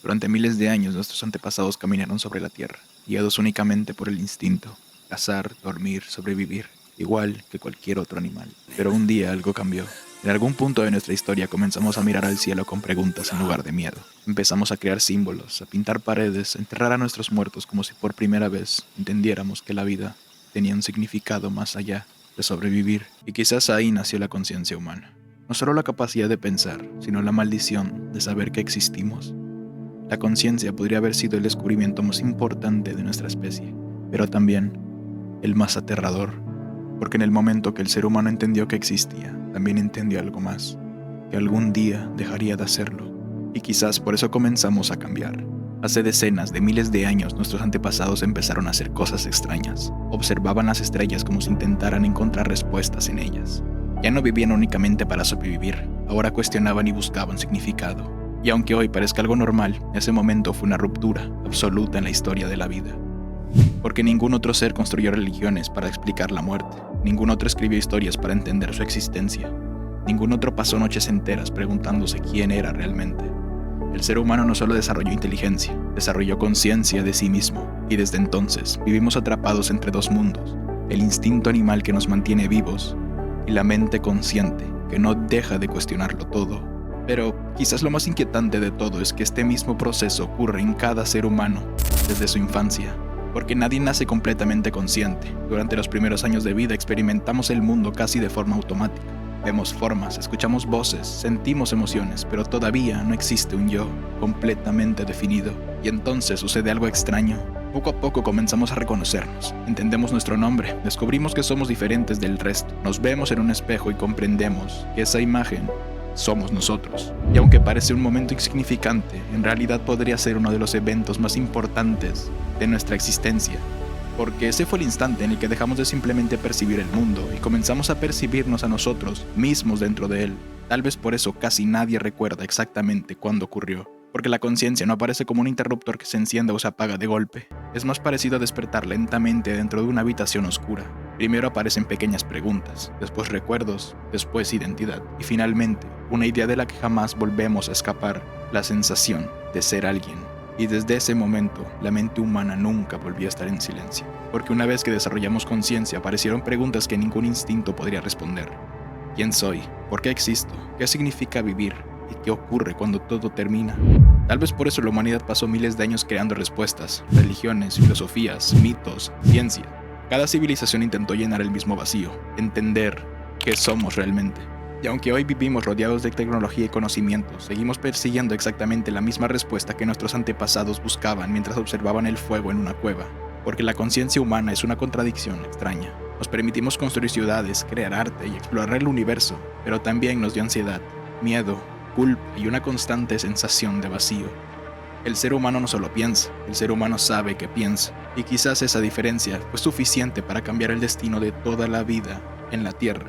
Durante miles de años nuestros antepasados caminaron sobre la tierra, guiados únicamente por el instinto, cazar, dormir, sobrevivir, igual que cualquier otro animal. Pero un día algo cambió. En algún punto de nuestra historia comenzamos a mirar al cielo con preguntas en lugar de miedo. Empezamos a crear símbolos, a pintar paredes, a enterrar a nuestros muertos como si por primera vez entendiéramos que la vida tenía un significado más allá de sobrevivir. Y quizás ahí nació la conciencia humana. No solo la capacidad de pensar, sino la maldición de saber que existimos. La conciencia podría haber sido el descubrimiento más importante de nuestra especie, pero también el más aterrador, porque en el momento que el ser humano entendió que existía, también entendió algo más, que algún día dejaría de hacerlo, y quizás por eso comenzamos a cambiar. Hace decenas de miles de años nuestros antepasados empezaron a hacer cosas extrañas. Observaban las estrellas como si intentaran encontrar respuestas en ellas. Ya no vivían únicamente para sobrevivir, ahora cuestionaban y buscaban significado. Y aunque hoy parezca algo normal, ese momento fue una ruptura absoluta en la historia de la vida. Porque ningún otro ser construyó religiones para explicar la muerte, ningún otro escribió historias para entender su existencia, ningún otro pasó noches enteras preguntándose quién era realmente. El ser humano no solo desarrolló inteligencia, desarrolló conciencia de sí mismo, y desde entonces vivimos atrapados entre dos mundos, el instinto animal que nos mantiene vivos y la mente consciente que no deja de cuestionarlo todo. Pero quizás lo más inquietante de todo es que este mismo proceso ocurre en cada ser humano desde su infancia, porque nadie nace completamente consciente. Durante los primeros años de vida experimentamos el mundo casi de forma automática. Vemos formas, escuchamos voces, sentimos emociones, pero todavía no existe un yo completamente definido. Y entonces sucede algo extraño. Poco a poco comenzamos a reconocernos, entendemos nuestro nombre, descubrimos que somos diferentes del resto, nos vemos en un espejo y comprendemos que esa imagen somos nosotros. Y aunque parece un momento insignificante, en realidad podría ser uno de los eventos más importantes de nuestra existencia, porque ese fue el instante en el que dejamos de simplemente percibir el mundo y comenzamos a percibirnos a nosotros mismos dentro de él. Tal vez por eso casi nadie recuerda exactamente cuándo ocurrió, porque la conciencia no aparece como un interruptor que se enciende o se apaga de golpe. Es más parecido a despertar lentamente dentro de una habitación oscura. Primero aparecen pequeñas preguntas, después recuerdos, después identidad, y finalmente, una idea de la que jamás volvemos a escapar, la sensación de ser alguien. Y desde ese momento, la mente humana nunca volvió a estar en silencio, porque una vez que desarrollamos conciencia, aparecieron preguntas que ningún instinto podría responder. ¿Quién soy? ¿Por qué existo? ¿Qué significa vivir? ¿Y qué ocurre cuando todo termina? Tal vez por eso la humanidad pasó miles de años creando respuestas, religiones, filosofías, mitos, ciencia. Cada civilización intentó llenar el mismo vacío, entender qué somos realmente. Y aunque hoy vivimos rodeados de tecnología y conocimiento, seguimos persiguiendo exactamente la misma respuesta que nuestros antepasados buscaban mientras observaban el fuego en una cueva. Porque la conciencia humana es una contradicción extraña. Nos permitimos construir ciudades, crear arte y explorar el universo, pero también nos dio ansiedad, miedo, culpa y una constante sensación de vacío. El ser humano no solo piensa, el ser humano sabe que piensa, y quizás esa diferencia fue suficiente para cambiar el destino de toda la vida en la Tierra.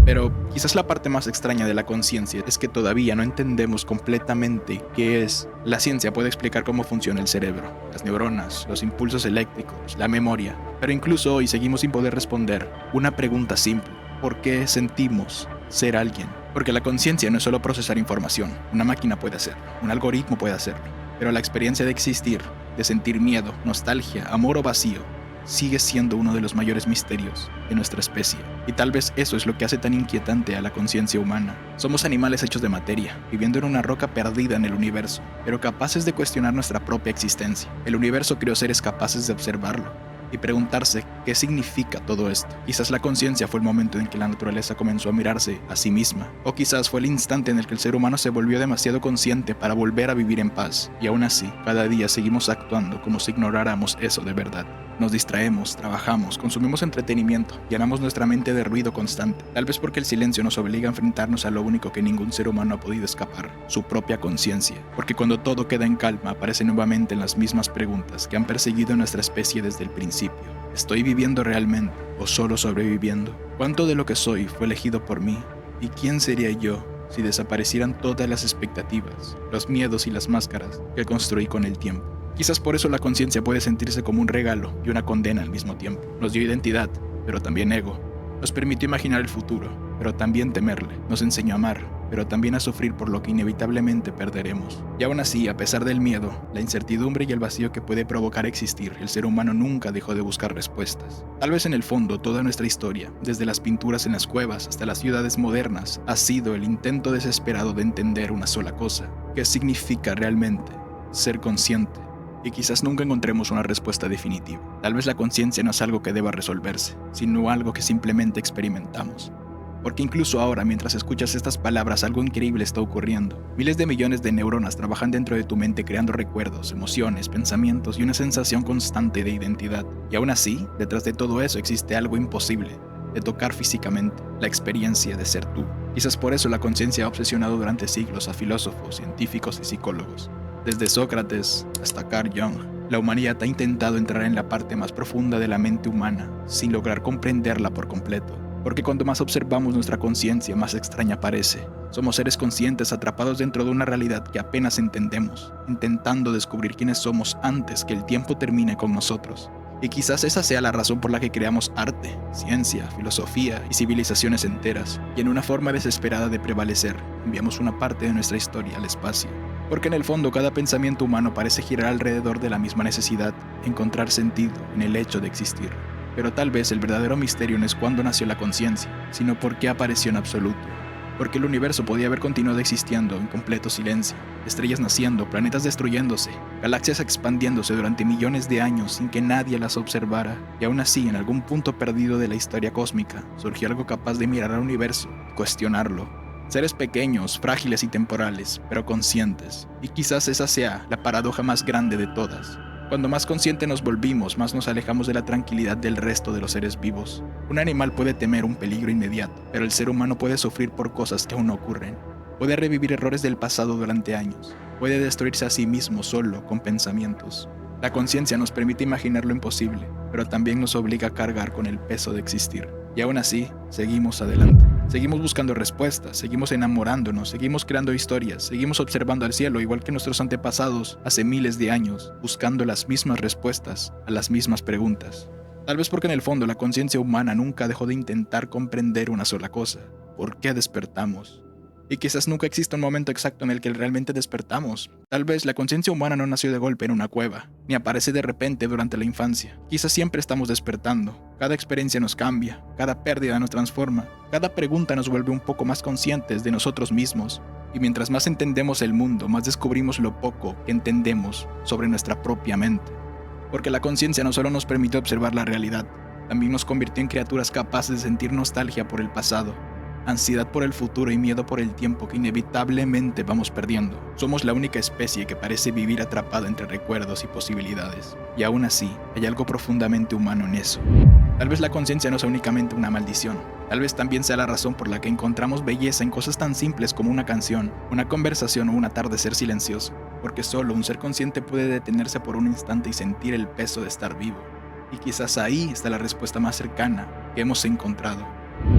Pero quizás la parte más extraña de la conciencia es que todavía no entendemos completamente qué es. La ciencia puede explicar cómo funciona el cerebro, las neuronas, los impulsos eléctricos, la memoria, pero incluso hoy seguimos sin poder responder una pregunta simple: ¿por qué sentimos ser alguien? Porque la conciencia no es solo procesar información, una máquina puede hacerlo, un algoritmo puede hacerlo, pero la experiencia de existir, de sentir miedo, nostalgia, amor o vacío, sigue siendo uno de los mayores misterios de nuestra especie. Y tal vez eso es lo que hace tan inquietante a la conciencia humana. Somos animales hechos de materia, viviendo en una roca perdida en el universo, pero capaces de cuestionar nuestra propia existencia. El universo creó seres capaces de observarlo y preguntarse qué significa todo esto. Quizás la conciencia fue el momento en que la naturaleza comenzó a mirarse a sí misma, o quizás fue el instante en el que el ser humano se volvió demasiado consciente para volver a vivir en paz, y aún así, cada día seguimos actuando como si ignoráramos eso de verdad. Nos distraemos, trabajamos, consumimos entretenimiento, llenamos nuestra mente de ruido constante, tal vez porque el silencio nos obliga a enfrentarnos a lo único que ningún ser humano ha podido escapar, su propia conciencia, porque cuando todo queda en calma aparecen nuevamente las mismas preguntas que han perseguido a nuestra especie desde el principio. ¿Estoy viviendo realmente o solo sobreviviendo? ¿Cuánto de lo que soy fue elegido por mí? ¿Y quién sería yo si desaparecieran todas las expectativas, los miedos y las máscaras que construí con el tiempo? Quizás por eso la conciencia puede sentirse como un regalo y una condena al mismo tiempo. Nos dio identidad, pero también ego. Nos permitió imaginar el futuro, pero también temerle. Nos enseñó a amar, pero también a sufrir por lo que inevitablemente perderemos. Y aún así, a pesar del miedo, la incertidumbre y el vacío que puede provocar existir, el ser humano nunca dejó de buscar respuestas. Tal vez en el fondo, toda nuestra historia, desde las pinturas en las cuevas hasta las ciudades modernas, ha sido el intento desesperado de entender una sola cosa: ¿qué significa realmente ser consciente? Y quizás nunca encontremos una respuesta definitiva. Tal vez la conciencia no es algo que deba resolverse, sino algo que simplemente experimentamos. Porque incluso ahora, mientras escuchas estas palabras, algo increíble está ocurriendo. Miles de millones de neuronas trabajan dentro de tu mente creando recuerdos, emociones, pensamientos y una sensación constante de identidad. Y aún así, detrás de todo eso existe algo imposible de tocar físicamente: la experiencia de ser tú. Quizás por eso la conciencia ha obsesionado durante siglos a filósofos, científicos y psicólogos. Desde Sócrates hasta Carl Jung, la humanidad ha intentado entrar en la parte más profunda de la mente humana, sin lograr comprenderla por completo. Porque cuanto más observamos nuestra conciencia, más extraña parece. Somos seres conscientes atrapados dentro de una realidad que apenas entendemos, intentando descubrir quiénes somos antes que el tiempo termine con nosotros. Y quizás esa sea la razón por la que creamos arte, ciencia, filosofía y civilizaciones enteras, y en una forma desesperada de prevalecer, enviamos una parte de nuestra historia al espacio. Porque en el fondo cada pensamiento humano parece girar alrededor de la misma necesidad: encontrar sentido en el hecho de existir. Pero tal vez el verdadero misterio no es cuándo nació la conciencia, sino por qué apareció en absoluto. Porque el universo podía haber continuado existiendo en completo silencio, estrellas naciendo, planetas destruyéndose, galaxias expandiéndose durante millones de años sin que nadie las observara, y aún así, en algún punto perdido de la historia cósmica, surgió algo capaz de mirar al universo, cuestionarlo. Seres pequeños, frágiles y temporales, pero conscientes. Y quizás esa sea la paradoja más grande de todas. Cuando más conscientes nos volvimos, más nos alejamos de la tranquilidad del resto de los seres vivos. Un animal puede temer un peligro inmediato, pero el ser humano puede sufrir por cosas que aún no ocurren. Puede revivir errores del pasado durante años. Puede destruirse a sí mismo solo con pensamientos. La conciencia nos permite imaginar lo imposible, pero también nos obliga a cargar con el peso de existir. Y aún así, seguimos adelante. Seguimos buscando respuestas, seguimos enamorándonos, seguimos creando historias, seguimos observando al cielo igual que nuestros antepasados hace miles de años, buscando las mismas respuestas a las mismas preguntas. Tal vez porque en el fondo la conciencia humana nunca dejó de intentar comprender una sola cosa: ¿por qué despertamos? Y quizás nunca exista un momento exacto en el que realmente despertamos. Tal vez la conciencia humana no nació de golpe en una cueva, ni aparece de repente durante la infancia. Quizás siempre estamos despertando. Cada experiencia nos cambia, cada pérdida nos transforma, cada pregunta nos vuelve un poco más conscientes de nosotros mismos. Y mientras más entendemos el mundo, más descubrimos lo poco que entendemos sobre nuestra propia mente. Porque la conciencia no solo nos permite observar la realidad, también nos convirtió en criaturas capaces de sentir nostalgia por el pasado, ansiedad por el futuro y miedo por el tiempo que inevitablemente vamos perdiendo. Somos la única especie que parece vivir atrapada entre recuerdos y posibilidades. Y aún así, hay algo profundamente humano en eso. Tal vez la conciencia no sea únicamente una maldición. Tal vez también sea la razón por la que encontramos belleza en cosas tan simples como una canción, una conversación o un atardecer silencioso. Porque solo un ser consciente puede detenerse por un instante y sentir el peso de estar vivo. Y quizás ahí está la respuesta más cercana que hemos encontrado.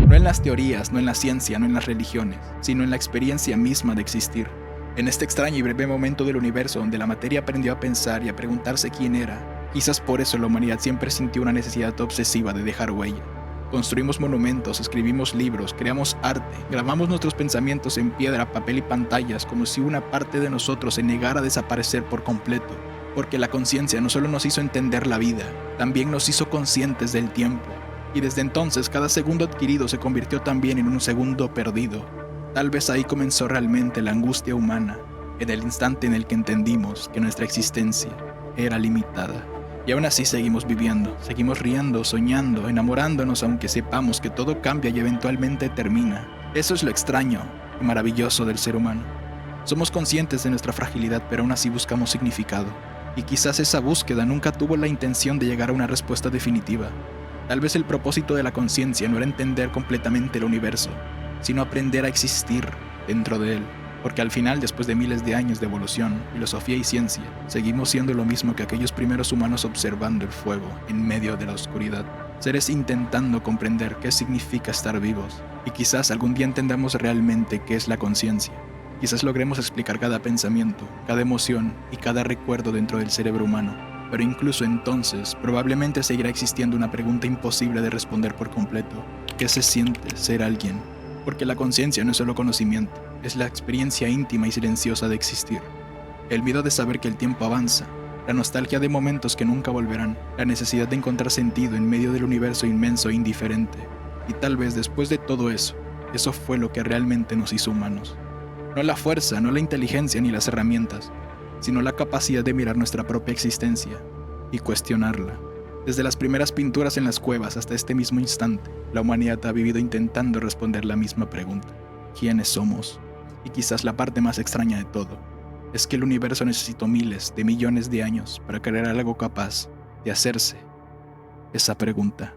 No en las teorías, no en la ciencia, no en las religiones, sino en la experiencia misma de existir. En este extraño y breve momento del universo donde la materia aprendió a pensar y a preguntarse quién era, quizás por eso la humanidad siempre sintió una necesidad obsesiva de dejar huella. Construimos monumentos, escribimos libros, creamos arte, grabamos nuestros pensamientos en piedra, papel y pantallas como si una parte de nosotros se negara a desaparecer por completo. Porque la conciencia no solo nos hizo entender la vida, también nos hizo conscientes del tiempo. Y desde entonces cada segundo adquirido se convirtió también en un segundo perdido. Tal vez ahí comenzó realmente la angustia humana, en el instante en el que entendimos que nuestra existencia era limitada. Y aún así seguimos viviendo, seguimos riendo, soñando, enamorándonos aunque sepamos que todo cambia y eventualmente termina. Eso es lo extraño y maravilloso del ser humano. Somos conscientes de nuestra fragilidad, pero aún así buscamos significado. Y quizás esa búsqueda nunca tuvo la intención de llegar a una respuesta definitiva. Tal vez el propósito de la conciencia no era entender completamente el universo, sino aprender a existir dentro de él. Porque al final, después de miles de años de evolución, filosofía y ciencia, seguimos siendo lo mismo que aquellos primeros humanos observando el fuego en medio de la oscuridad. Seres intentando comprender qué significa estar vivos. Y quizás algún día entendamos realmente qué es la conciencia. Quizás logremos explicar cada pensamiento, cada emoción y cada recuerdo dentro del cerebro humano. Pero incluso entonces, probablemente seguirá existiendo una pregunta imposible de responder por completo. ¿Qué se siente ser alguien? Porque la conciencia no es solo conocimiento, es la experiencia íntima y silenciosa de existir. El miedo de saber que el tiempo avanza, la nostalgia de momentos que nunca volverán, la necesidad de encontrar sentido en medio del universo inmenso e indiferente. Y tal vez después de todo eso, eso fue lo que realmente nos hizo humanos. No la fuerza, no la inteligencia ni las herramientas, sino la capacidad de mirar nuestra propia existencia y cuestionarla. Desde las primeras pinturas en las cuevas hasta este mismo instante, la humanidad ha vivido intentando responder la misma pregunta: ¿quiénes somos? Y quizás la parte más extraña de todo es que el universo necesitó miles de millones de años para crear algo capaz de hacerse esa pregunta.